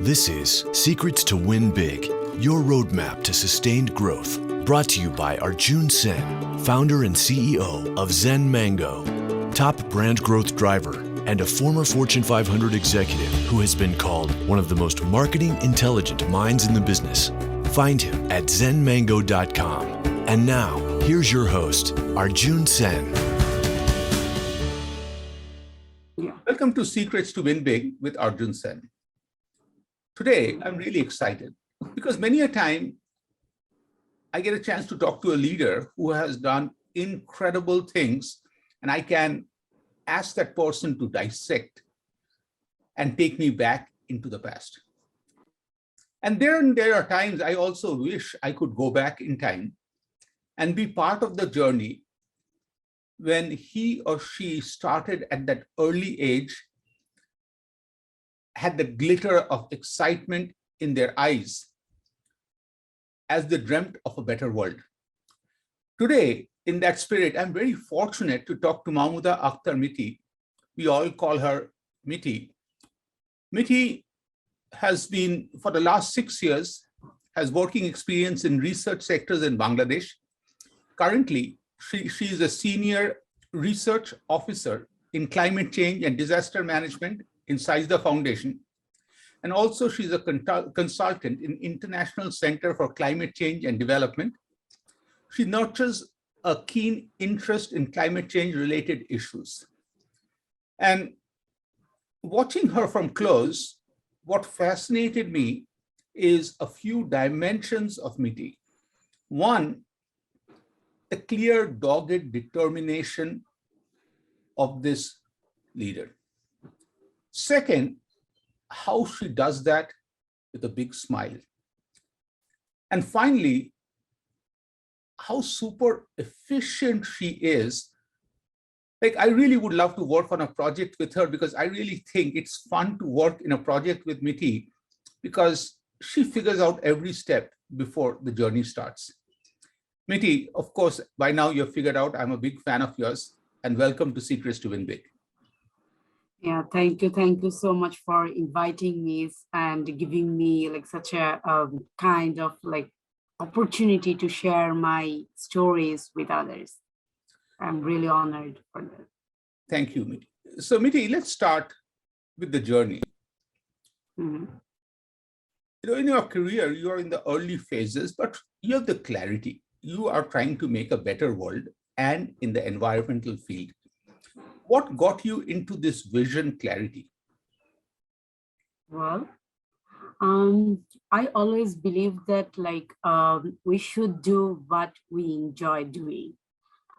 This is Secrets to Win Big, your roadmap to sustained growth. Brought to you by Arjun Sen, founder and CEO of Zen Mango, top brand growth driver, and a former Fortune 500 executive who has been called one of the most marketing intelligent minds in the business. Find him at zenmango.com. And now, here's your host, Arjun Sen. Welcome to Secrets to Win Big with Arjun Sen. Today, I'm really excited because many a time I get a chance to talk to a leader who has done incredible things, and I can ask that person to dissect and take me back into the past. And there are times I also wish I could go back in time and be part of the journey when he or she started at that early age, had the glitter of excitement in their eyes as they dreamt of a better world. Today, in that spirit, I'm very fortunate to talk to Mahmuda Mity. We all call her Mity. Mity has been, for the last 6 years, has working experience in research sectors in Bangladesh. Currently, she is a senior research officer in climate change and disaster management in SAJIDA Foundation. And also she's a consultant in International Center for Climate Change and Development. She nurtures a keen interest in climate change related issues. And watching her from close, what fascinated me is a few dimensions of Mity. One, the clear, dogged determination of this leader. Second, how she does that with a big smile. And finally, how super efficient she is. Like, I really would love to work on a project with her because I really think it's fun to work in a project with Mity because she figures out every step before the journey starts. Mity, of course, by now you've figured out I'm a big fan of yours, and welcome to Secrets to Win Big. Yeah, thank you. Thank you so much for inviting me and giving me like such a kind of like opportunity to share my stories with others. I'm really honored for that. Thank you, Mity. So Mity, let's start with the journey. Mm-hmm. You know, in your career, you are in the early phases, but you have the clarity. You are trying to make a better world and in the environmental field. What got you into this vision clarity? Well, I always believe that like we should do what we enjoy doing,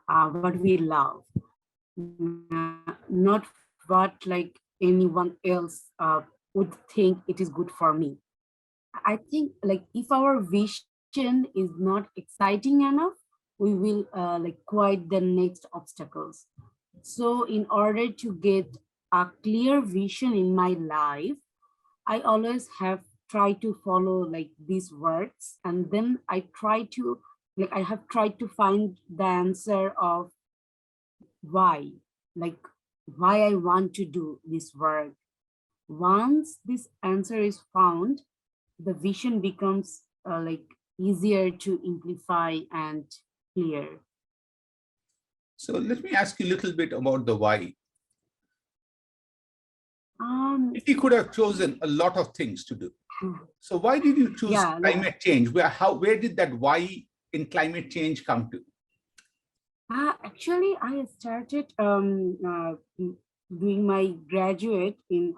what we love, not what like anyone else would think it is good for me. I think like if our vision is not exciting enough, we will like quit the next obstacles. So in order to get a clear vision in my life, I always have tried to follow like these words, and then I have tried to find the answer of why, like why I want to do this work. Once this answer is found, the vision becomes like easier to amplify and clear. So let me ask you a little bit about the why. If you could have chosen a lot of things to do, so why did you choose climate change? Where did that why in climate change come to? Actually, I started doing my graduate in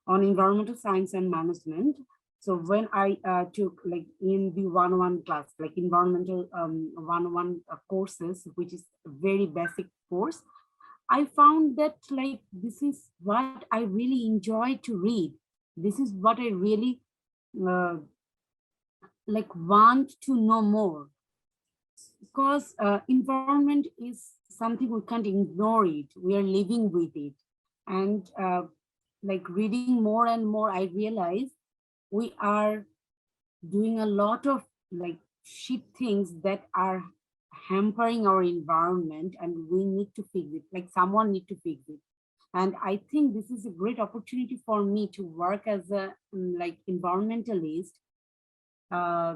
on environmental science and management. So when I took like in the 101 class, like environmental 101 courses, which is a very basic course, I found that like this is what I really enjoy to read. This is what I really like want to know more, because environment is something we can't ignore it. We are living with it, and like reading more and more, I realize we are doing a lot of like shit things that are hampering our environment, and we need to fix it. Like someone need to fix it. And I think this is a great opportunity for me to work as a like environmentalist. uh,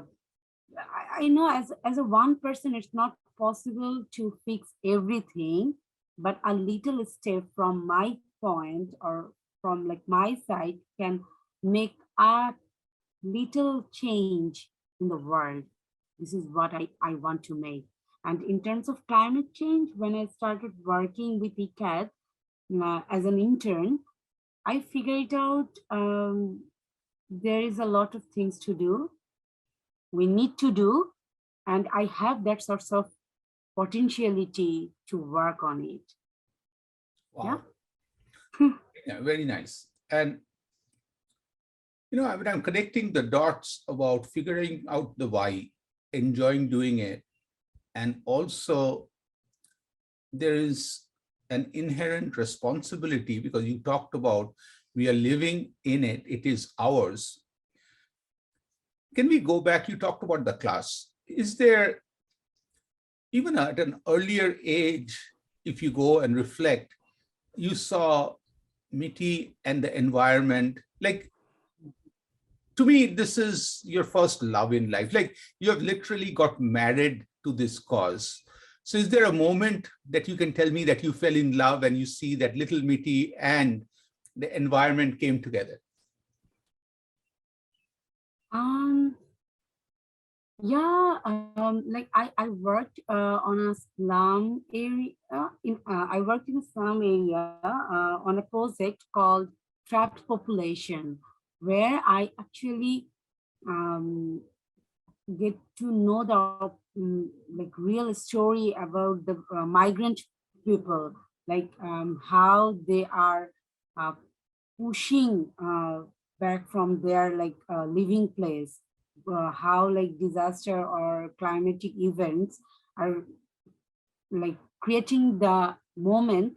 I know as a one person, it's not possible to fix everything, but a little step from my point or from like my side can make a little change in the world. This is what I want to make. And in terms of climate change, when I started working with ICAT as an intern, I figured out there is a lot of things to do, we need to do, and I have that sort of potentiality to work on it. Wow. Yeah. Yeah, very nice. And when I'm connecting the dots about figuring out the why, enjoying doing it, and also there is an inherent responsibility because you talked about we are living in it, it is ours. Can we go back? You talked about the class. Is there, even at an earlier age, if you go and reflect, you saw Mity and the environment, like, to me, this is your first love in life. Like, you have literally got married to this cause. So is there a moment that you can tell me that you fell in love and you see that little Mity and the environment came together? Yeah, like I worked on a slum area. I worked in a slum area on a project called Trapped Population, where I actually um, get to know the like real story about the migrant people, like how they are uh, pushing back from their like living place, how like disaster or climatic events are like creating the moment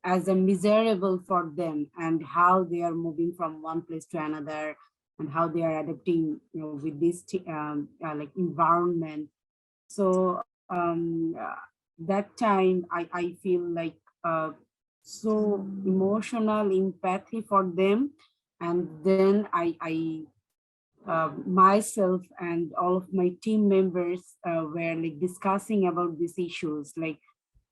as a miserable for them, and how they are moving from one place to another, and how they are adapting, with this like environment. So that time I feel like so emotional empathy for them. And then I myself and all of my team members were like discussing about these issues, like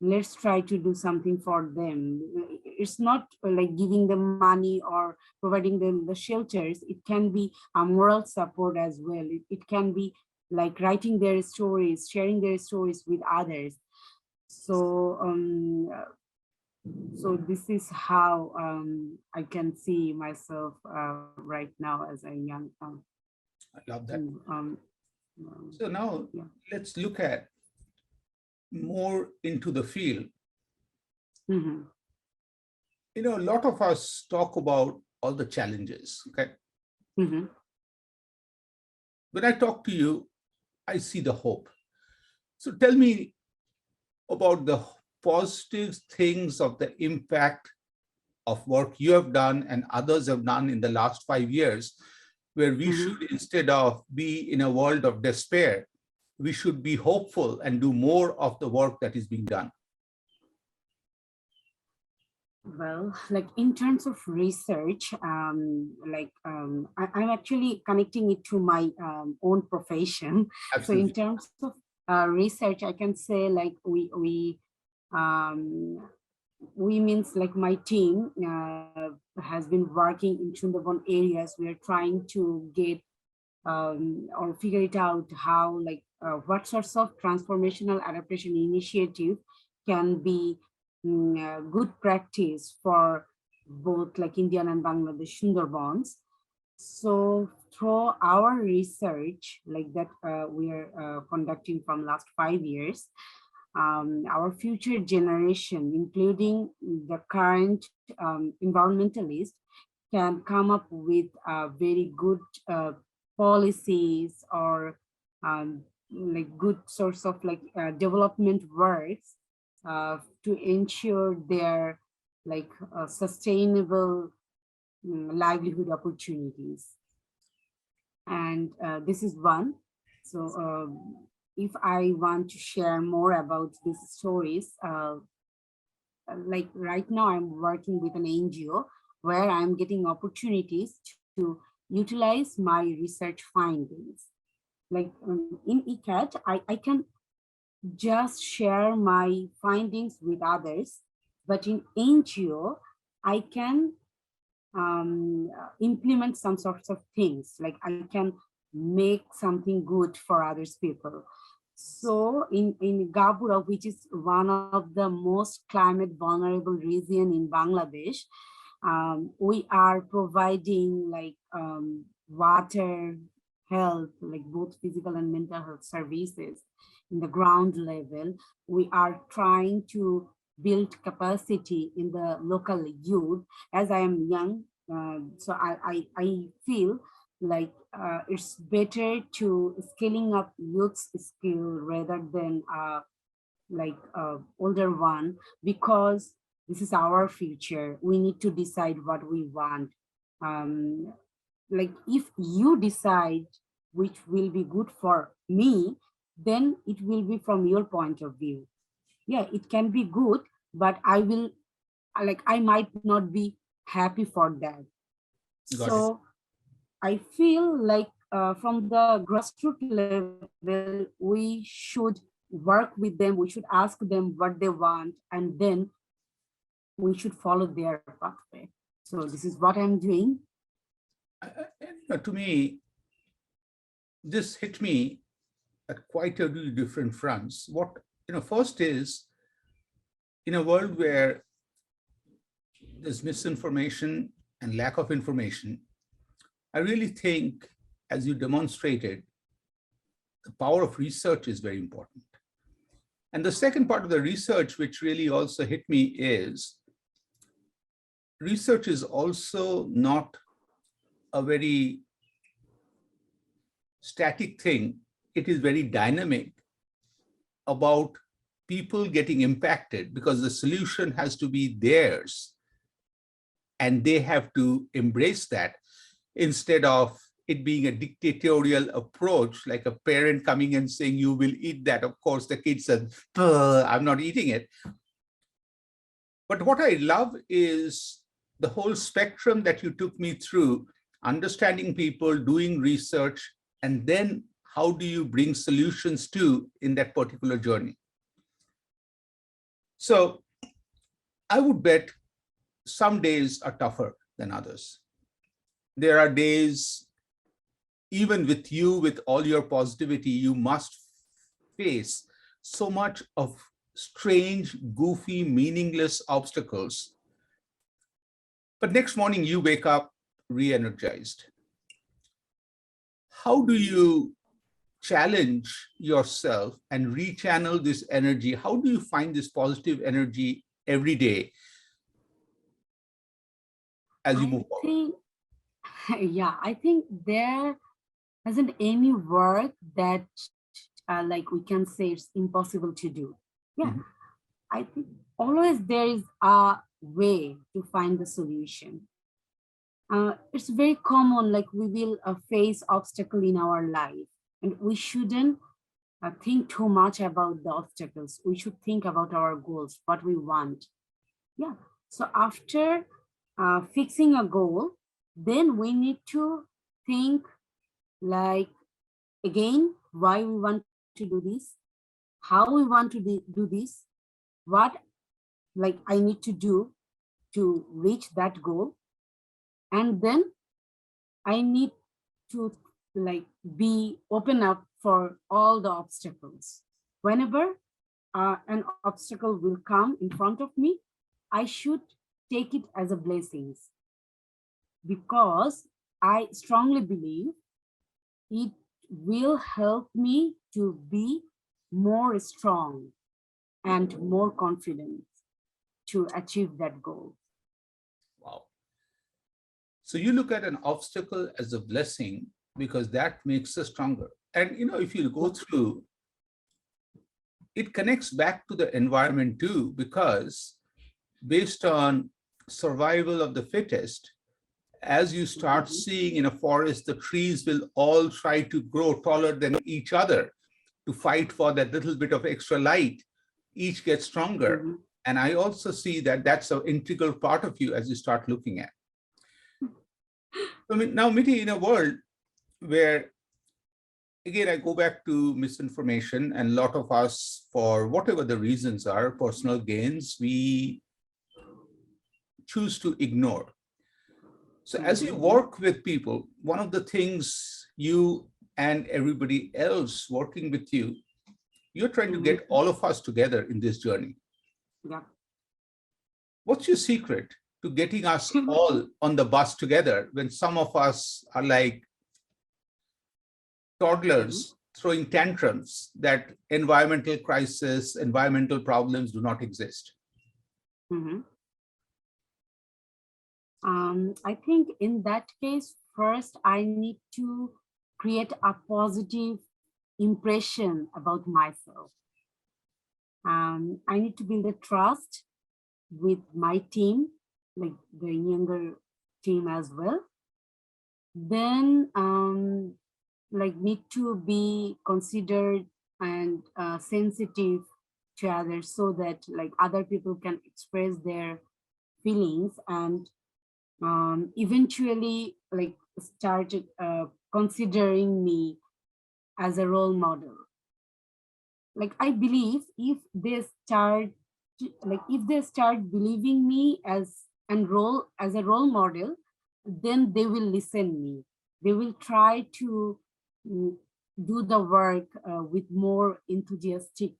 let's try to do something for them. It's not like giving them money or providing them the shelters. It can be a moral support as well. It can be like writing their stories, sharing their stories with others. So so this is how I can see myself right now as a young I love that. um, So now yeah. let's look at more into the field. Mhm. A lot of us talk about all the challenges, okay? Mhm. When I talk to you, I see the hope. So tell me about the positive things of the impact of work you have done and others have done in the last 5 years, where we Mhm. should, instead of be in a world of despair, we should be hopeful and do more of the work that is being done. Well, like in terms of research, I'm actually connecting it to my own profession. So in Absolutely. terms of research, I can say like um, we means like my team has been working in Sundarban areas. We are trying to get or figure it out how like what sorts of transformational adaptation initiative can be good practice for both like Indian and Bangladesh Sundarbans. So through our research like that we are conducting from last 5 years, our future generation, including the current environmentalists, can come up with very good policies or like good source of like development works to ensure their like sustainable livelihood opportunities. And this is one. So if I want to share more about these stories, like right now I'm working with an NGO where I'm getting opportunities to utilize my research findings. Like in ECAT, I can just share my findings with others, but in NGO, I can implement some sorts of things, like I can make something good for others people. So in Gabura, which is one of the most climate vulnerable region in Bangladesh, we are providing like water, health, like both physical and mental health services in the ground level. We are trying to build capacity in the local youth. As I am young, so I feel like it's better to scaling up youth's skill rather than like older one, because this is our future. We need to decide what we want. Like if you decide which will be good for me, then it will be from your point of view. Yeah, it can be good, but I might not be happy for that. Got it. So I feel like from the grassroots level, we should work with them. We should ask them what they want, and then we should follow their pathway. So this is what I'm doing. To me, this hit me at quite a few different fronts. What, first is, in a world where there's misinformation and lack of information, I really think, as you demonstrated, the power of research is very important. And the second part of the research, which really also hit me, is research is also not a very static thing. It is very dynamic about people getting impacted, because the solution has to be theirs and they have to embrace that, instead of it being a dictatorial approach, like a parent coming and saying, you will eat that. Of course, the kid says, I'm not eating it. But what I love is the whole spectrum that you took me through, understanding people, doing research, and then how do you bring solutions to in that particular journey. So I would bet some days are tougher than others. There are days, even with you, with all your positivity, you must face so much of strange, goofy, meaningless obstacles. But next morning you wake up re-energized. How do you challenge yourself and rechannel this energy? How do you find this positive energy every day as you move forward? Yeah, I think there isn't any work that like we can say it's impossible to do. Yeah, I think always there is a way to find the solution. It's very common, like we will face obstacle in our life, and we shouldn't think too much about the obstacles. We should think about our goals, what we want. Yeah, so after fixing a goal, then we need to think like, again, why we want to do this, how we want to do this, what like I need to do to reach that goal. And then I need to like be open up for all the obstacles. Whenever an obstacle will come in front of me, I should take it as a blessing, because I strongly believe it will help me to be more strong and more confident to achieve that goal. Wow. So you look at an obstacle as a blessing, because that makes us stronger. And if you go through, it connects back to the environment too, because based on survival of the fittest, as you start seeing in a forest, the trees will all try to grow taller than each other to fight for that little bit of extra light. Each gets stronger. And I also see that that's an integral part of you as you start looking at. I mean, now, Mity, in a world where, again, I go back to misinformation, and a lot of us, for whatever the reasons are, personal gains, we choose to ignore. So as you work with people, one of the things you and everybody else working with you, you're trying to get all of us together in this journey. Yeah. What's your secret to getting us all on the bus together when some of us are like toddlers throwing tantrums that environmental crisis, environmental problems do not exist? I think in that case, first I need to create a positive impression about myself. I need to build a trust with my team, like the younger team as well. Then like need to be considered and sensitive to others, so that like other people can express their feelings, and eventually like started considering me as a role model. Like I believe if they start believing me as a role model, then they will listen me. They will try to do the work with more enthusiastic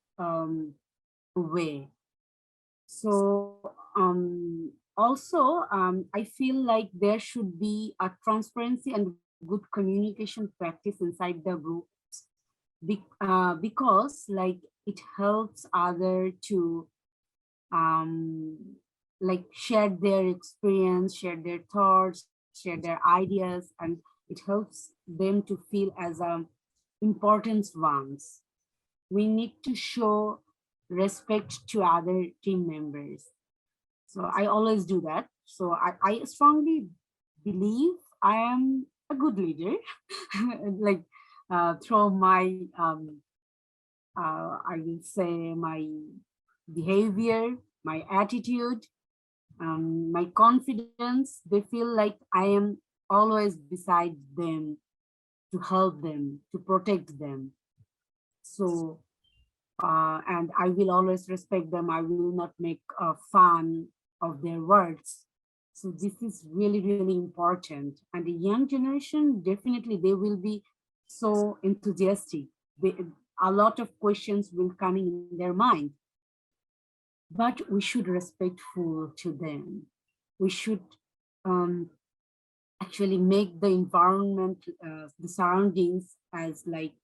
way. So also I feel like there should be a transparency and good communication practice inside the group, because like it helps other to like share their experience, share their thoughts, share their ideas, and it helps them to feel as important ones. We need to show respect to other team members. So I always do that. So I strongly believe I am a good leader, like through my, I will say my behavior, my attitude, my confidence. They feel like I am always beside them to help them, to protect them. So, and I will always respect them. I will not make fun of their words. So this is really, really important. And the young generation, definitely they will be so enthusiastic. A lot of questions will come in their mind. But we should respectful to them. We should actually make the environment, the surroundings as like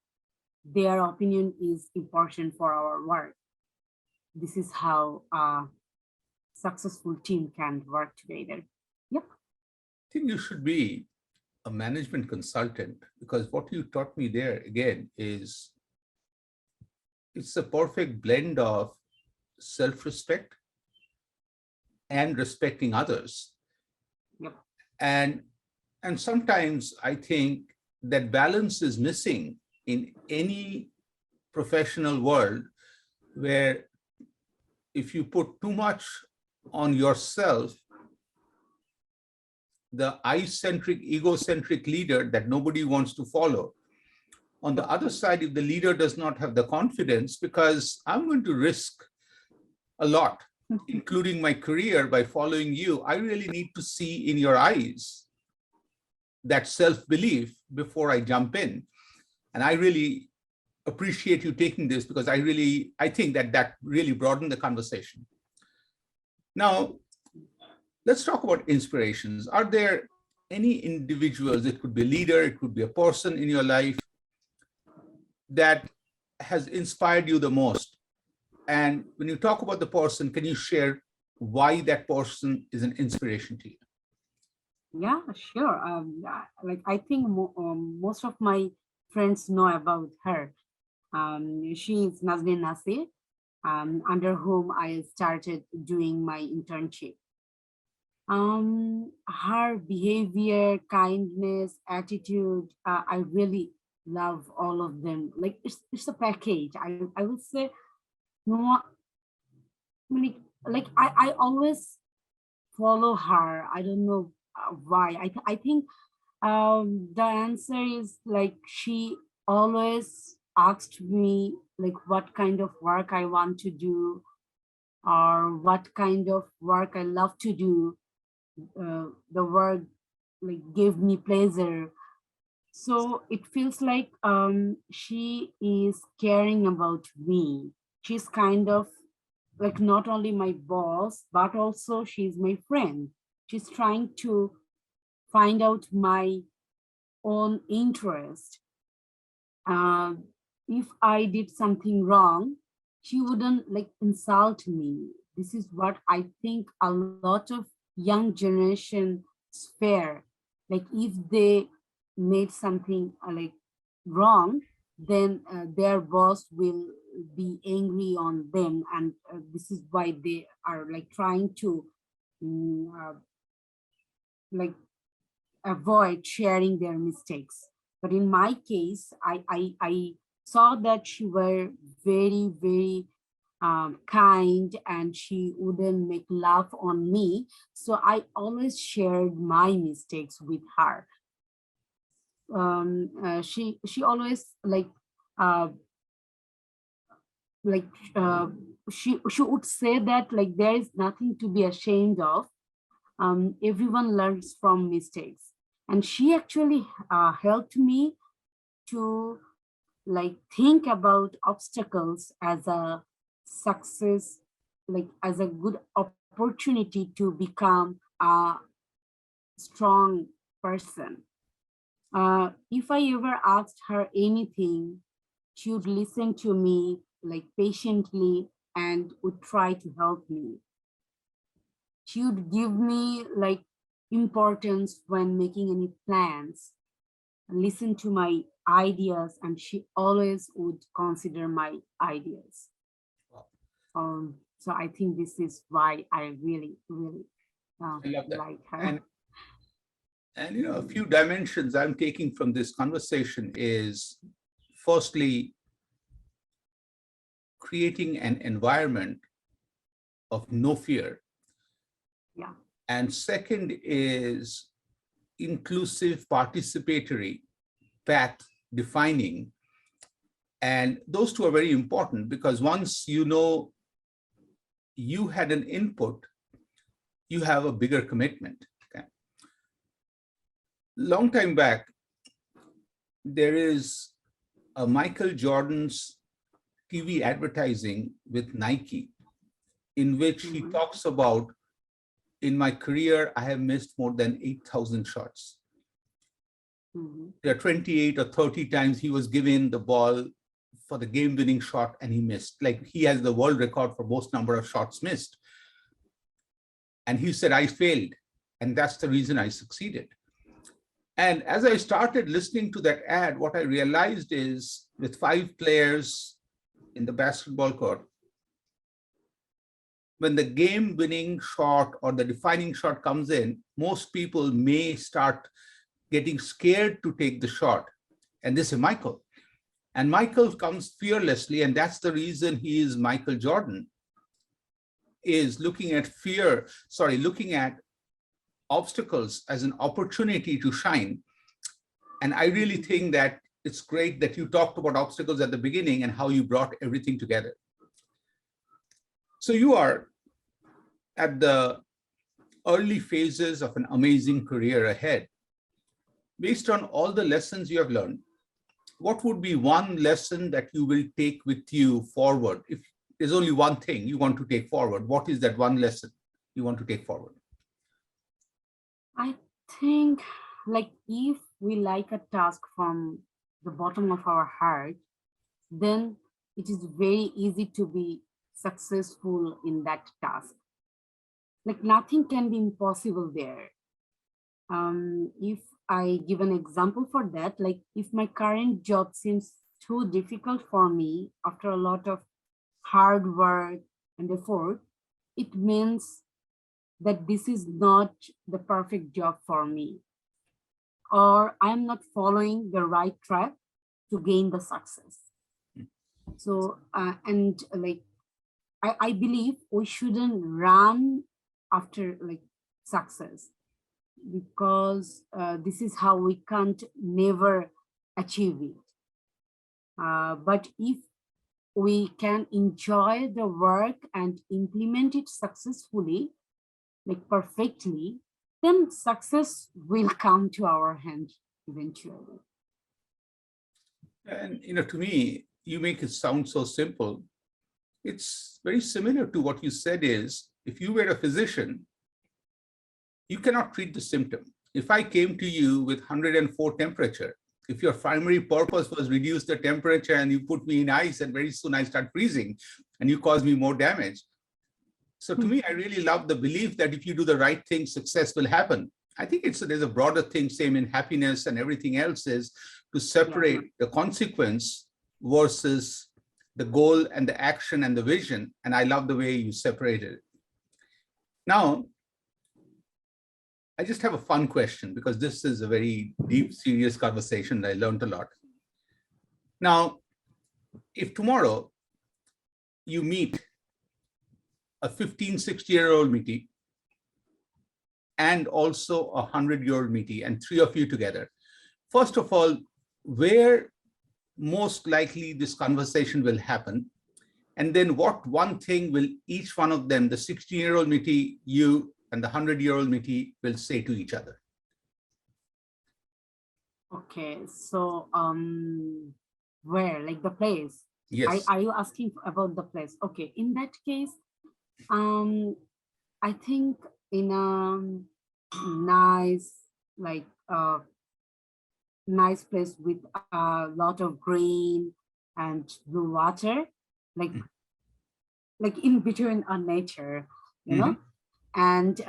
their opinion is important for our work. This is how a successful team can work together. Yep. I think you should be a management consultant, because what you taught me there again is it's a perfect blend of self-respect and respecting others. Yep. And sometimes I think that balance is missing in any professional world, where if you put too much on yourself, the I-centric, egocentric leader that nobody wants to follow. On the other side, if the leader does not have the confidence, because I'm going to risk a lot, including my career, by following you, I really need to see in your eyes that self-belief before I jump in. And I really appreciate you taking this, because I think that really broadened the conversation. Now, let's talk about inspirations. Are there any individuals, it could be a leader, it could be a person in your life, that has inspired you the most? And when you talk about the person, can you share why that person is an inspiration to you? Yeah, sure. Like I think most of my friends know about her. She is Nazmin Nasir, under whom I started doing my internship. Her behavior, kindness, attitude, I really love all of them. Like it's a package. I would say no, like I always follow her. I don't know why. I think the answer is like she always asked me like what kind of work I want to do or what kind of work I love to do. The work like gave me pleasure. So it feels like she is caring about me. She's kind of like not only my boss, but also she's my friend. She's trying to find out my own interest. Uh, if I did something wrong, she wouldn't like insult me. This is what I think a lot of young generation fear. Like if they made something like wrong, then their boss will be angry on them, and this is why they are like trying to mm, uh, like avoid sharing their mistakes. But in my case, I saw that she were very, very kind, and she wouldn't make laugh on me. So I always shared my mistakes with her. She always uh, like uh, she would say that like there is nothing to be ashamed of. Everyone learns from mistakes, and she actually helped me to like think about obstacles as a success, like as a good opportunity to become a strong person. If I ever asked her anything, she would listen to me like patiently and would try to help me. She would give me like importance when making any plans, listen to my ideas, and she always would consider my ideas. So I think this is why I really, really I love that. like her. And you know, a few dimensions I'm taking from this conversation is firstly, creating an environment of no fear. Yeah. And second is inclusive, participatory, path defining. And those two are very important because once you know you had an input, you have a bigger commitment. Okay. Long time back, there is a Michael Jordan's TV advertising with Nike, in which he talks about, in my career, I have missed more than 8,000 shots. There are 28 or 30 times he was given the ball for the game-winning shot and he missed. Like he has the world record for most number of shots missed. And he said, I failed. And that's the reason I succeeded. And as I started listening to that ad, what I realized is with 5 players in the basketball court, when the game-winning shot or the defining shot comes in, most people may start getting scared to take the shot. And this is Michael. And Michael comes fearlessly, and that's the reason he is Michael Jordan, is looking at looking at obstacles as an opportunity to shine. And I really think that it's great that you talked about obstacles at the beginning and how you brought everything together. So you are at the early phases of an amazing career ahead. Based on all the lessons you have learned, what would be one lesson that you will take with you forward? If there's only one thing you want to take forward, what is that one lesson you want to take forward? I think like if we like a task from the bottom of our heart, then it is very easy to be successful in that task. Like nothing can be impossible there. If I give an example for that, like if my current job seems too difficult for me after a lot of hard work and effort, it means that this is not the perfect job for me, or I'm not following the right track to gain the success. So, and like I believe we shouldn't run after like success, because this is how we can't never achieve it. But if we can enjoy the work and implement it successfully, like perfectly, then success will come to our hand eventually. And to me, you make it sound so simple. It's very similar to what you said is, if you were a physician, you cannot treat the symptom. If I came to you with 104 temperature, if your primary purpose was reduce the temperature and you put me in ice and very soon I start freezing and you cause me more damage. So to me, I really love the belief that if you do the right thing, success will happen. I think there's a broader thing, same in happiness and everything else, is to separate the consequence versus the goal and the action and the vision. And I love the way you separated it. Now, I just have a fun question, because this is a very deep, serious conversation. I learned a lot. Now, if tomorrow you meet a 15, 16-year-old Mity and also a 100-year-old Mity, and three of you together, first of all, where most likely this conversation will happen? And then what one thing will each one of them, the 16-year-old Mity, you, and the 100-year-old Mity, will say to each other? Okay, so where, like the place? Yes. Are you asking about the place? Okay, in that case, I think in a nice, like nice place with a lot of green and blue water, like in between our nature, you know, and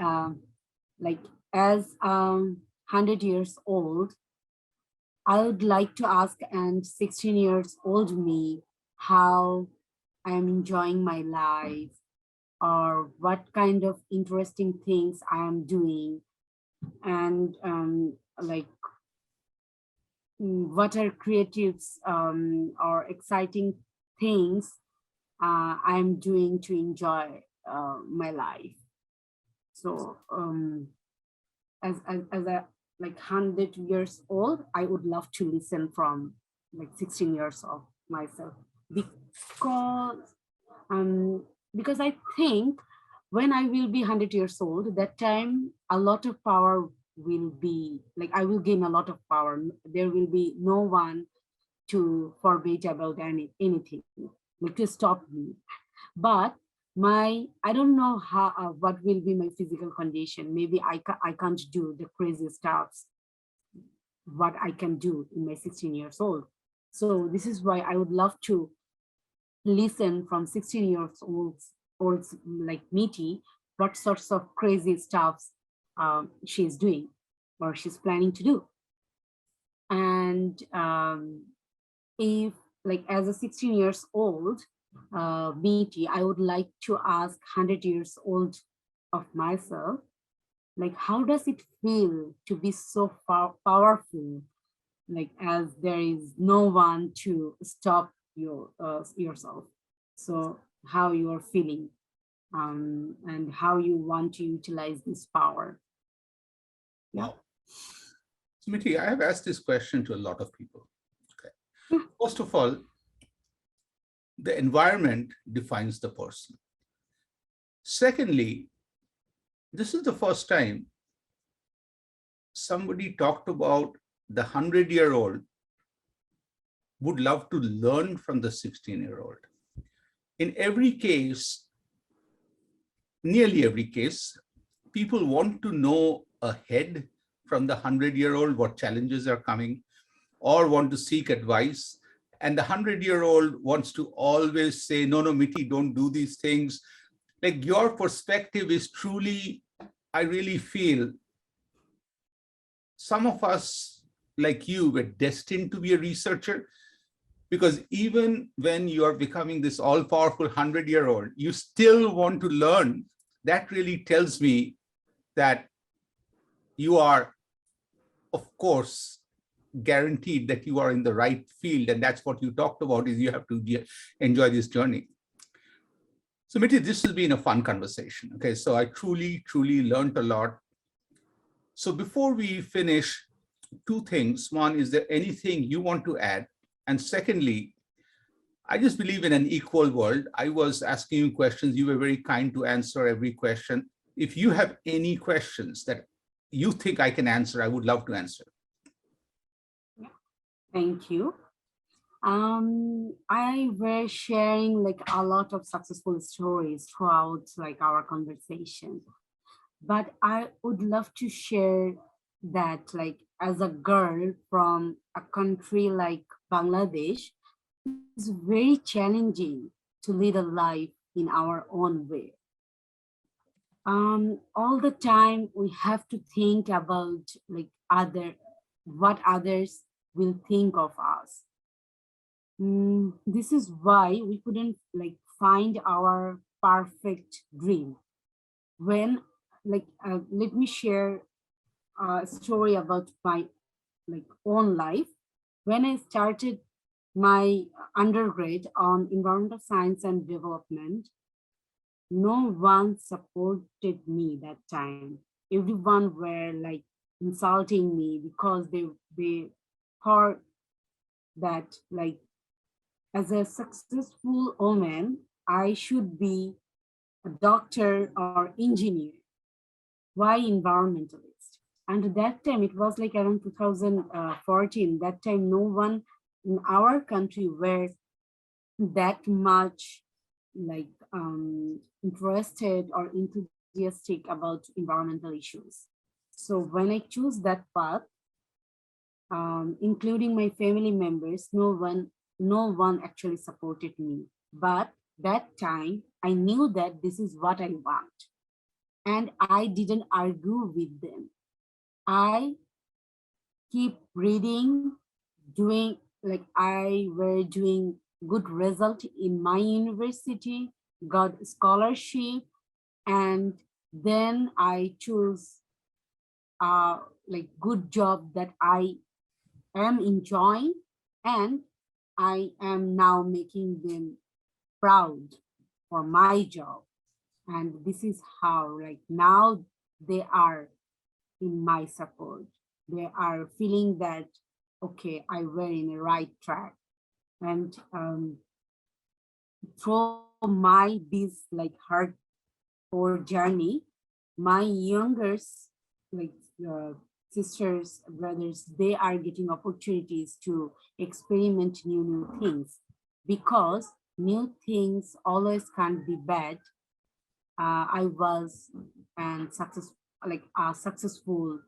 like as 100 years old, I would like to ask and 16 years old me how I am enjoying my life, or what kind of interesting things I am doing, and like what are creatives or exciting things I'm doing to enjoy my life. So as a like 100 years old, I would love to listen from like 16 years of myself, because I think when I will be 100 years old, that time a lot of power will be, like I will gain a lot of power. There will be no one to forbid about anything, like to stop me. But I don't know how what will be my physical condition. Maybe I can't do the crazy stuffs what I can do in my 16 years old. So this is why I would love to listen from 16 years old like Mity, what sorts of crazy stuffs she's doing or she's planning to do. And if like as a 16 years old Mity, I would like to ask 100 years old of myself, like how does it feel to be so powerful, like as there is no one to stop yourself. So how you are feeling and how you want to utilize this power. Wow. Mity, I have asked this question to a lot of people. Okay. First of all, the environment defines the person. Secondly, this is the first time somebody talked about the 100-year-old would love to learn from the 16-year-old. In every case, nearly every case, people want to know ahead from the 100-year-old what challenges are coming, or want to seek advice. And the 100-year-old wants to always say, no, Mity, don't do these things. Like your perspective is truly, I really feel some of us like you were destined to be a researcher, because even when you are becoming this all-powerful 100-year-old, you still want to learn. That really tells me that you are, of course, guaranteed that you are in the right field. And that's what you talked about, is you have to enjoy this journey. So Mity, this has been a fun conversation. Okay, so I truly learned a lot. So before we finish, two things. One, is there anything you want to add? And secondly, I just believe in an equal world. I was asking you questions. You were very kind to answer every question. If you have any questions that you think I can answer, I would love to answer. Thank you. I were sharing like a lot of successful stories throughout like our conversation, but I would love to share that like as a girl from a country like Bangladesh, it's very challenging to lead a life in our own way. All the time we have to think about like what others will think of us. This is why we couldn't like find our perfect dream. When let me share a story about my like own life. When I started my undergrad on environmental science and development, no one supported me that time. Everyone were like insulting me because they thought that like as a successful woman, I should be a doctor or engineer. Why environmentalist? And at that time, it was like around 2014. That time, no one in our country were that much like interested or enthusiastic about environmental issues. So when I choose that path, including my family members, no one actually supported me. But that time, I knew that this is what I want. And I didn't argue with them. I keep reading, doing like I were doing good result in my university, got scholarship, and then I choose like good job that I am enjoying, and I am now making them proud for my job. And this is how like now they are in my support. They are feeling that, okay, I were in the right track. And through my this like hardcore journey, my youngers, like sisters, brothers, they are getting opportunities to experiment new things, because new things always can't be bad. I was and like a successful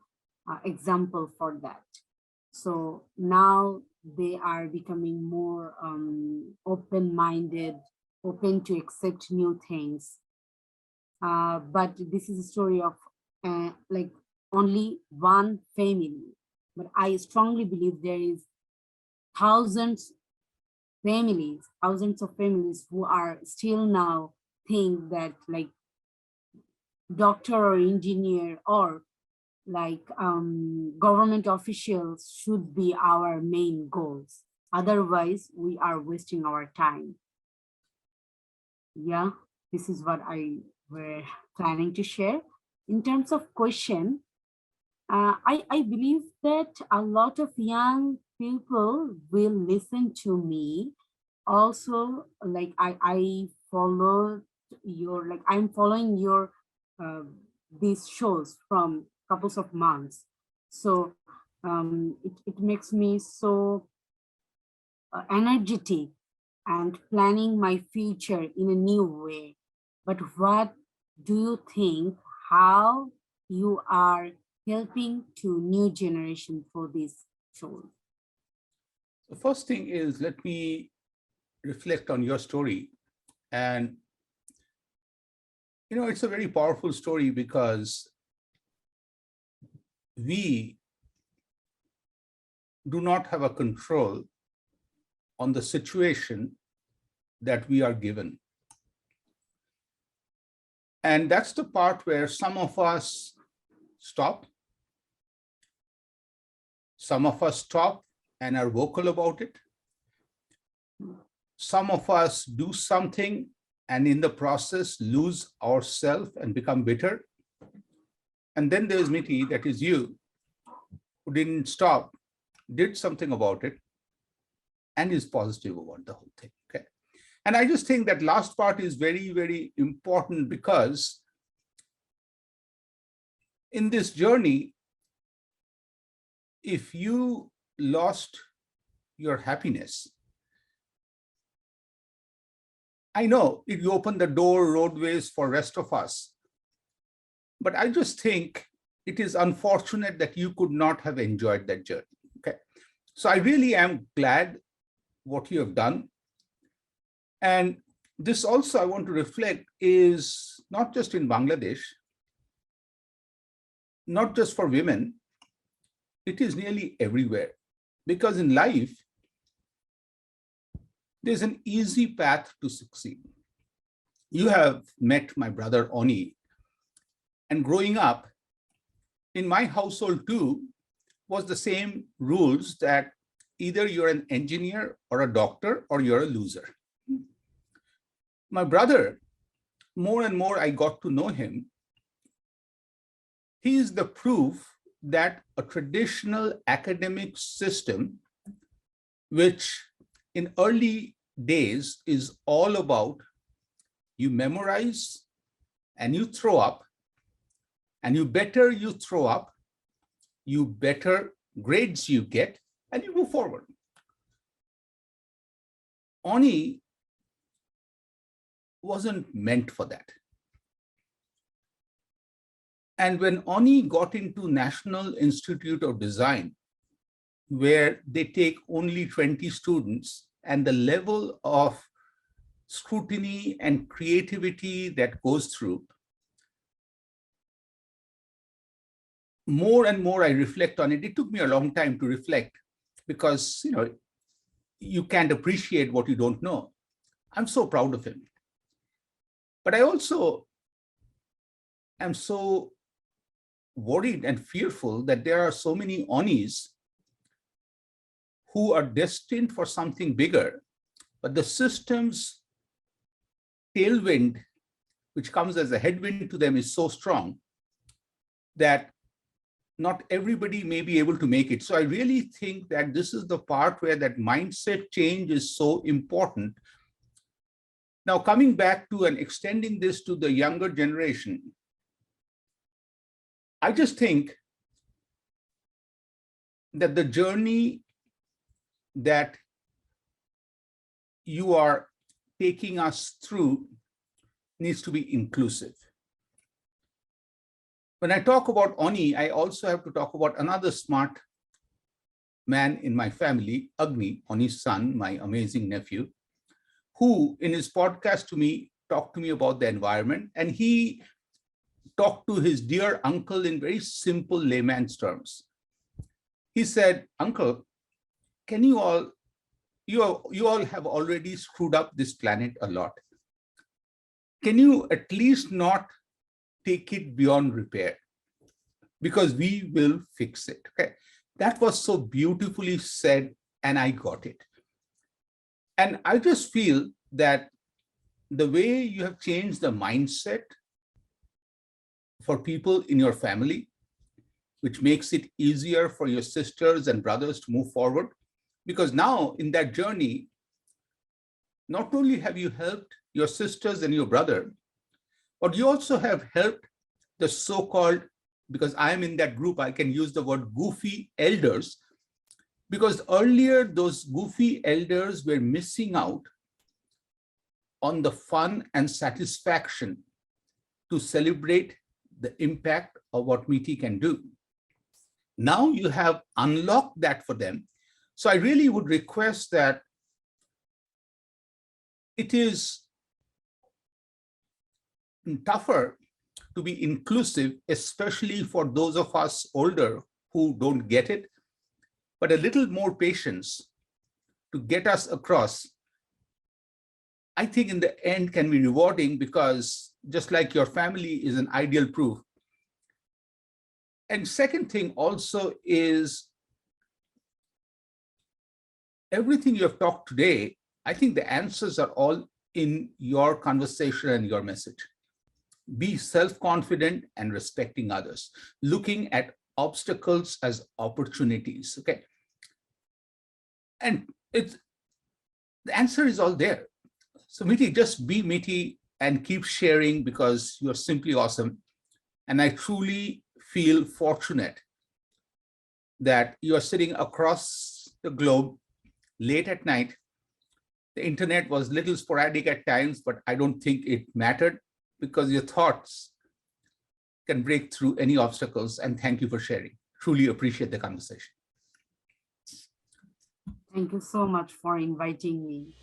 example for that. So now they are becoming more open-minded, open to accept new things. But this is a story of like only one family. But I strongly believe there is thousands of families who are still now think that like doctor or engineer or like government officials should be our main goals. Otherwise, we are wasting our time. Yeah, this is what I were planning to share. In terms of question, I believe that a lot of young people will listen to me. Also, like I follow your, like I'm following your these shows from couples of months. So it makes me so energetic and planning my future in a new way. But what do you think, how you are helping to new generation for this show? The first thing is, let me reflect on your story. And, you know, it's a very powerful story because we do not have a control on the situation that we are given. And that's the part where some of us stop. Some of us stop and are vocal about it. Some of us do something and in the process lose ourselves and become bitter. And then there's Mity, that is you, who didn't stop, did something about it, and is positive about the whole thing. Okay. And I just think that last part is very, very important, because in this journey, if you lost your happiness, I know you open the door, roadways for rest of us, but I just think it is unfortunate that you could not have enjoyed that journey. Okay. So I really am glad what you have done. And this also I want to reflect is not just in Bangladesh, not just for women, it is nearly everywhere. Because in life, there's an easy path to succeed. You have met my brother Oni, and growing up in my household too was the same rules, that either you're an engineer or a doctor or you're a loser. My brother, more and more I got to know him, he is the proof that a traditional academic system, which in early days is all about you memorize and you throw up, and you better you throw up, you better grades you get, and you move forward. Oni wasn't meant for that. And when Oni got into National Institute of Design, where they take only 20 students, and the level of scrutiny and creativity that goes through, more and more I reflect on it. It took me a long time to reflect, because you can't appreciate what you don't know. I'm so proud of him. But I also am so worried and fearful that there are so many Onis who are destined for something bigger, but the system's tailwind, which comes as a headwind to them, is so strong that not everybody may be able to make it. So I really think that this is the part where that mindset change is so important. Now, coming back to and extending this to the younger generation, I just think that the journey that you are taking us through needs to be inclusive. When I talk about Oni, I also have to talk about another smart man in my family, Agni, Oni's son, my amazing nephew, who in his podcast to me talked to me about the environment, and he talked to his dear uncle in very simple layman's terms. He said, "Uncle, can you all have already screwed up this planet a lot. Can you at least not take it beyond repair? Because we will fix it." Okay. That was so beautifully said, and I got it. And I just feel that the way you have changed the mindset for people in your family, which makes it easier for your sisters and brothers to move forward, because now in that journey, not only have you helped your sisters and your brother, but you also have helped the so-called, because I am in that group, I can use the word goofy elders, because earlier those goofy elders were missing out on the fun and satisfaction to celebrate the impact of what Mity can do. Now you have unlocked that for them. So I really would request that it is tougher to be inclusive, especially for those of us older who don't get it, but a little more patience to get us across, I think in the end can be rewarding, because just like your family is an ideal proof. And second thing also is everything you have talked today, I think the answers are all in your conversation and your message. Be self-confident and respecting others, looking at obstacles as opportunities, okay? And the answer is all there. So Mity, just be Mity and keep sharing because you're simply awesome. And I truly feel fortunate that you are sitting across the globe late at night. The internet was a little sporadic at times, but I don't think it mattered because your thoughts can break through any obstacles. And thank you for sharing. Truly appreciate the conversation. Thank you so much for inviting me.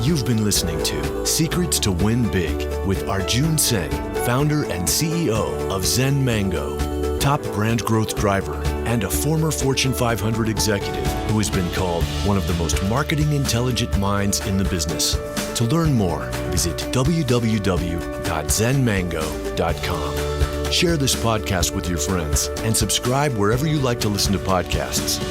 You've been listening to Secrets to Win Big with Arjun Sen, founder and CEO of Zen Mango, top brand growth driver, and a former Fortune 500 executive who has been called one of the most marketing intelligent minds in the business. To learn more, visit www.zenmango.com. Share this podcast with your friends and subscribe wherever you like to listen to podcasts.